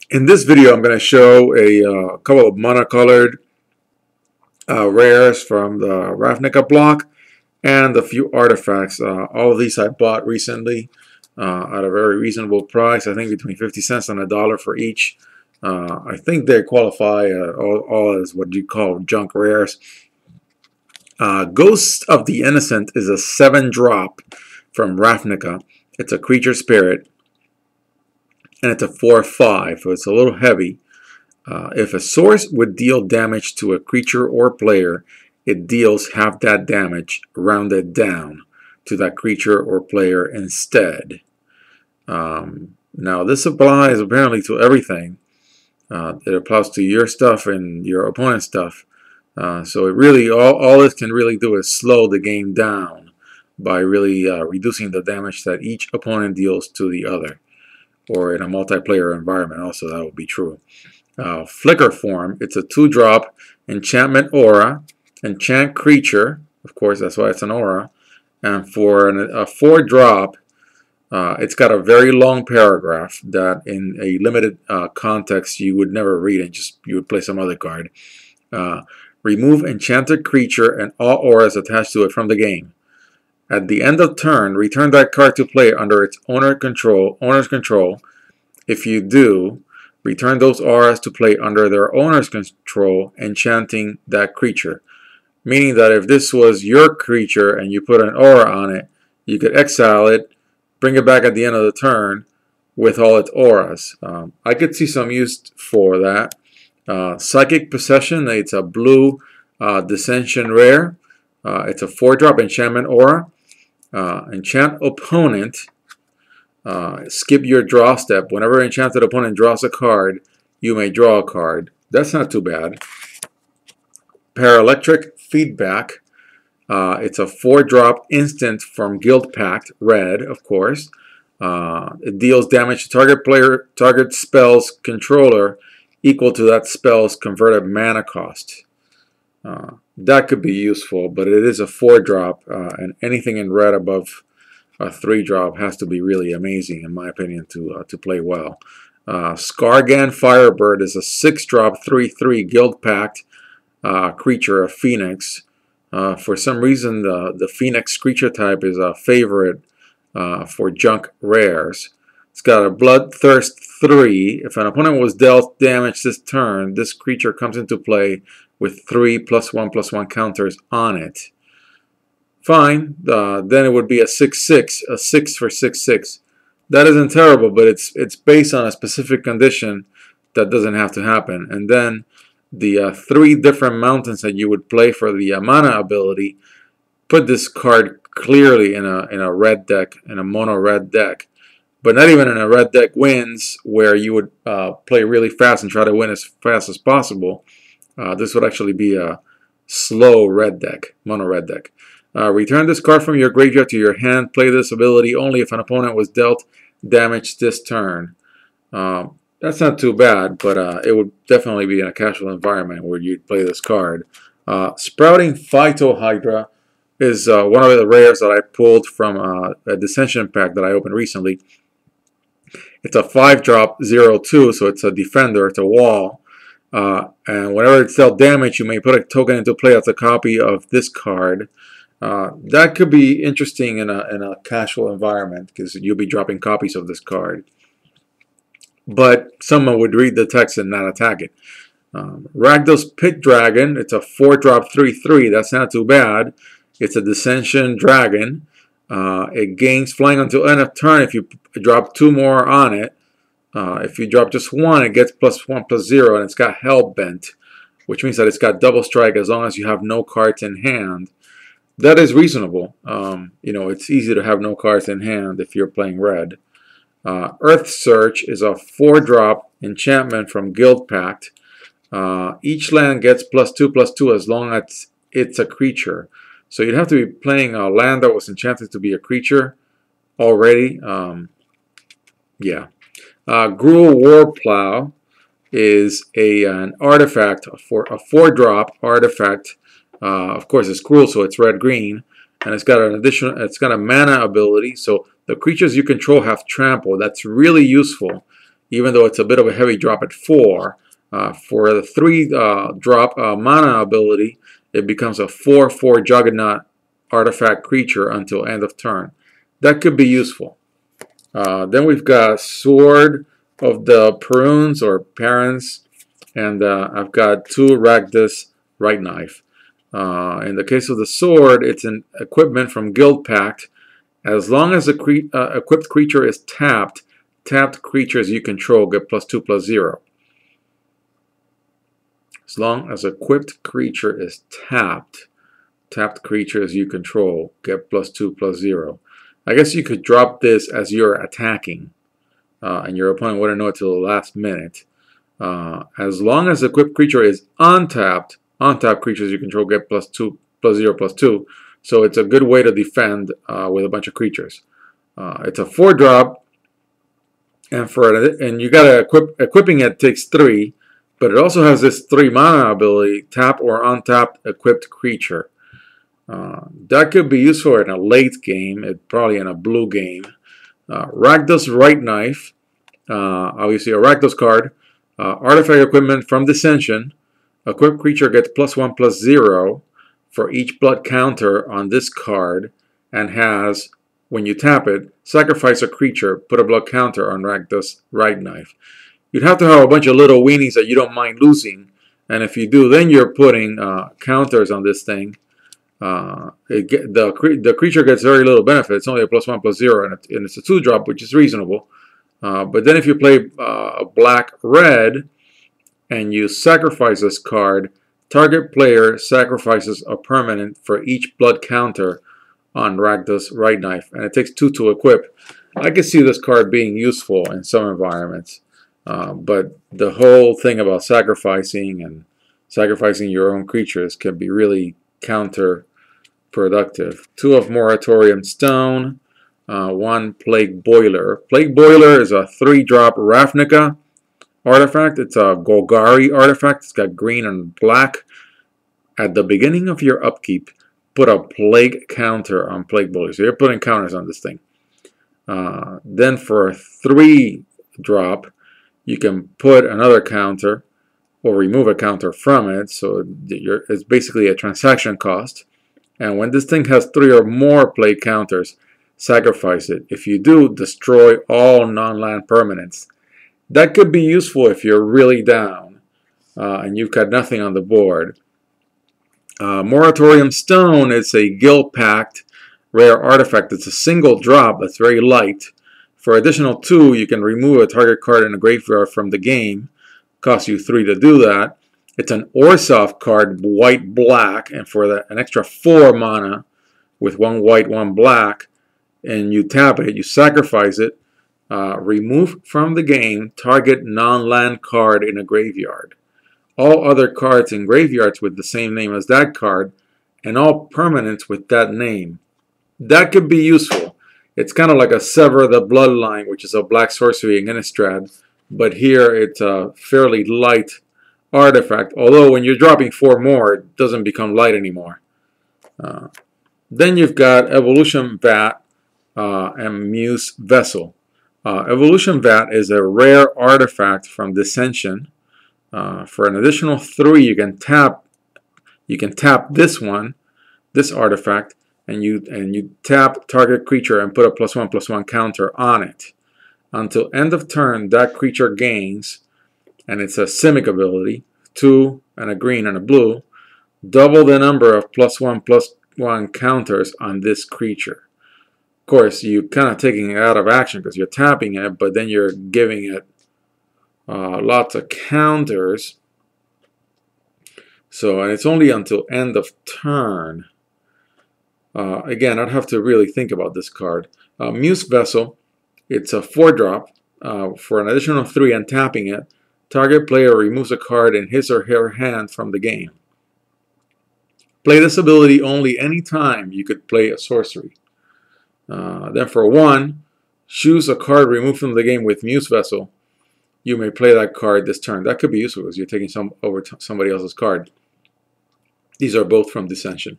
In this video, I'm going to show a couple of monocolored rares from the Ravnica block and a few artifacts. All of these I bought recently at a very reasonable price. I think between 50 cents and $1 for each. I think they qualify all as what you call junk rares. Ghost of the Innocent is a 7-drop from Ravnica. It's a creature spirit, and it's a 4/5, so it's a little heavy. If a source would deal damage to a creature or player, it deals half that damage rounded down to that creature or player instead. Now this applies apparently to everything. It applies to your stuff and your opponent's stuff. So it really, all this can really do is slow the game down by really reducing the damage that each opponent deals to the other. Or in a multiplayer environment also that would be true. Flicker form, it's a 2-drop enchantment aura, enchant creature, of course that's why it's an aura, and for a 4-drop, it's got a very long paragraph that in a limited context you would never read it, you would play some other card. Remove enchanted creature and all auras attached to it from the game. At the end of turn, return that card to play under its owner's control. If you do, return those auras to play under their owner's control, enchanting that creature. Meaning that if this was your creature and you put an aura on it, you could exile it, bring it back at the end of the turn with all its auras. I could see some use for that. Psychic Possession, it's a blue Dissension rare. It's a 4-drop enchantment aura. Enchant opponent. Skip your draw step. Whenever enchanted opponent draws a card, you may draw a card. That's not too bad. Paraelectric Feedback. It's a 4-drop instant from Guildpact, red, of course. It deals damage to target spell's controller equal to that spell's converted mana cost. That could be useful, but it is a 4-drop, and anything in red above a 3-drop has to be really amazing, in my opinion, to play well. Skargan Firebird is a 6-drop 3/3 Guildpact creature, a Phoenix. For some reason, the Phoenix creature type is a favorite for junk rares. It's got a Bloodthirst 3. If an opponent was dealt damage this turn, this creature comes into play with 3 +1/+1 counters on it. Fine, then it would be a 6/6, a 6 for 6/6. That isn't terrible, but it's based on a specific condition that doesn't have to happen. And then the 3 different mountains that you would play for the mana ability put this card clearly in a red deck, in a mono red deck. But not even in a red deck wins, where you would play really fast and try to win as fast as possible. This would actually be a slow red deck, mono red deck. Return this card from your graveyard to your hand. Play this ability only if an opponent was dealt damage this turn. That's not too bad, but it would definitely be in a casual environment where you'd play this card. Sprouting Phytohydra is one of the rares that I pulled from a Dissension pack that I opened recently. It's a 5-drop 0/2, so it's a defender, it's a wall. And whenever it's dealt damage, you may put a token into play as a copy of this card. That could be interesting in a casual environment, because you'll be dropping copies of this card. But someone would read the text and not attack it. Rakdos Pit Dragon, it's a 4-drop 3/3. That's not too bad. It's a Dissension dragon. It gains flying until end of turn if you drop 2 more on it. If you drop just 1, it gets +1/+0, and it's got Hellbent, which means that it's got double strike as long as you have no cards in hand. That is reasonable. You know, it's easy to have no cards in hand if you're playing red. Earth Search is a 4-drop enchantment from Guildpact. Each land gets +2/+2 as long as it's a creature. So you'd have to be playing a land that was enchanted to be a creature already. Yeah. Gruul Warplow is an artifact, for a 4-drop artifact. Of course, it's Gruul, so it's red-green, and it's got a mana ability. So the creatures you control have trample. That's really useful even though it's a bit of a heavy drop at 4. For the 3 drop mana ability, it becomes a 4/4 Juggernaut artifact creature until end of turn. That could be useful. Then we've got Sword of the Prunes or Parents, and I've got 2 Rakdos Right Knife. In the case of the sword, it's an equipment from Guildpact. As long as the equipped creature is tapped, tapped creatures you control get +2/+0. As long as equipped creature is tapped, tapped creatures you control get +2/+0. I guess you could drop this as you're attacking, and your opponent wouldn't know it till the last minute. As long as the equipped creature is untapped, untapped creatures you control get +2/+0/+2. So it's a good way to defend with a bunch of creatures. It's a 4-drop, and you gotta equipping it takes 3, but it also has this 3 mana ability: tap or untap equipped creature. That could be useful in a late game, probably in a blue game. Rakdos Right Knife, obviously a Rakdos card. Artifact equipment from Dissension. Equipped creature gets +1/+0 for each blood counter on this card, and has, when you tap it, sacrifice a creature, put a blood counter on Rakdos Right Knife. You'd have to have a bunch of little weenies that you don't mind losing, and if you do, then you're putting counters on this thing. The creature gets very little benefit. It's only a +1/+0, and it's a 2-drop, which is reasonable. But then if you play black-red and you sacrifice this card, target player sacrifices a permanent for each blood counter on Rakdos Right Knife, and it takes 2 to equip. I can see this card being useful in some environments, but the whole thing about sacrificing and sacrificing your own creatures can be really counterproductive. 2 of Moratorium Stone, 1 Plague Boiler. Plague Boiler is a 3-drop Ravnica artifact. It's a Golgari artifact. It's got green and black. At the beginning of your upkeep, put a plague counter on Plague Boiler. So you're putting counters on this thing. Then for a 3-drop, you can put another counter or remove a counter from it. So it's basically a transaction cost. And when this thing has 3 or more plague counters, sacrifice it. If you do, destroy all non-land permanents. That could be useful if you're really down and you've got nothing on the board. Moratorium Stone is a Guildpact rare artifact. It's a single drop that's very light. For additional 2, you can remove a target card in a graveyard from the game. Costs you 3 to do that. It's an Orzhov card, white-black, and for an extra 4 mana with 1 white, 1 black, and you tap it, you sacrifice it, remove from the game target non-land card in a graveyard. All other cards in graveyards with the same name as that card, and all permanents with that name. That could be useful. It's kind of like a Sever the Bloodline, which is a black sorcery in Innistrad, but here it's a fairly light artifact, although when you're dropping 4 more, it doesn't become light anymore. Then you've got Evolution Vat and Muse Vessel. Evolution Vat is a rare artifact from Dissension. For an additional 3, you can tap this one, this artifact, and you tap target creature and put a +1/+1 counter on it. Until end of turn, that creature gains, and it's a Simic ability, 2 and a green and a blue, double the number of +1/+1 counters on this creature. Of course, you're kind of taking it out of action because you're tapping it, but then you're giving it lots of counters. So, and it's only until end of turn. Again, I'd have to really think about this card. Muse Vessel, it's a 4-drop. For an additional 3 and tapping it, target player removes a card in his or her hand from the game. Play this ability only any time you could play a sorcery. Then for 1, choose a card removed from the game with Muse Vessel. You may play that card this turn. That could be useful because you're taking over somebody else's card. These are both from Dissension.